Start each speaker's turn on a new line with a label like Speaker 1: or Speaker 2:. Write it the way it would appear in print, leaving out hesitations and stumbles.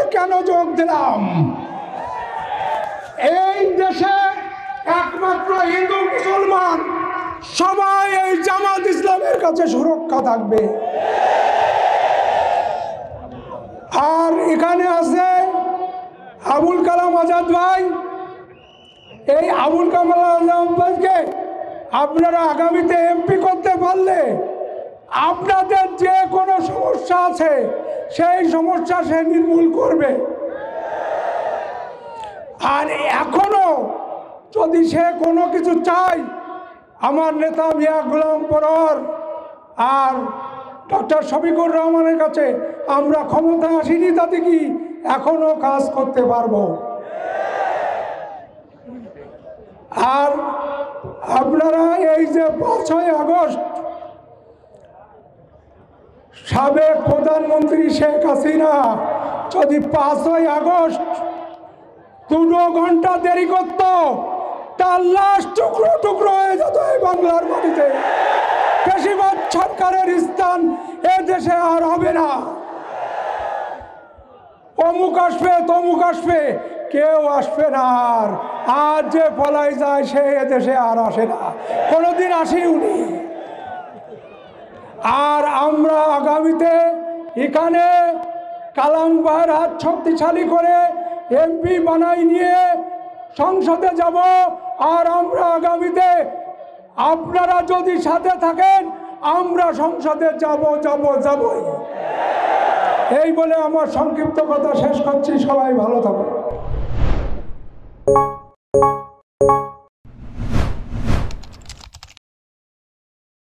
Speaker 1: বিপ্লবে কেন যোগ দিলাম? এই দেশে একমাত্র হিন্দু মুসলমান সবাই এই জামাত ইসলামের কাছে সুরক্ষা থাকবে। আর এখানে আছে আবুল কালাম আজাদ ভাই। এই আবুল কালাম আজাদ ভাইকে আপনারা আগামীতে এমপি করতে পারলে আপনাদের যে কোনো সমস্যা আছে সেই সমস্যা সে নির্মূল করবে। আর এখনো যদি সে কোনো কিছু চায়, আমার নেতা মিয়া গোলাম পরোয়ার আর ডক্টর শফিকুর রহমানের কাছে আমরা ক্ষমতা আসিনি, তাতে কি এখনো কাজ করতে পারবো। আর আপনারা এই যে 5ই আগস্ট সাবেক প্রধানমন্ত্রী শেখ হাসিনা যদি 5ই আগস্ট 2 ঘন্টা দেরি করত, তার লাশ টুকরো টুকরো হয়ে যেত এই বাংলার মাটিতে। বেশিরভাগ সরকারের স্থান এ দেশে আর হবে না। অমুক আসবে তমুক আসবে, কেউ আসবে না। আর যে পলাই যায় সে এদেশে আর আসে না, কোনোদিন আসেনি। আর আমরা আগামীতে এখানে কালাম ভাইয়ের হাত শক্তিশালী করে এমপি বানাই নিয়ে সংসদে যাব। আর আমরা আগামীতে আপনারা যদি সাথে থাকেন আমরা সংসদে যাবই। এই বলে আমার সংক্ষিপ্ত কথা শেষ করছি। সবাই ভালো থাকুন।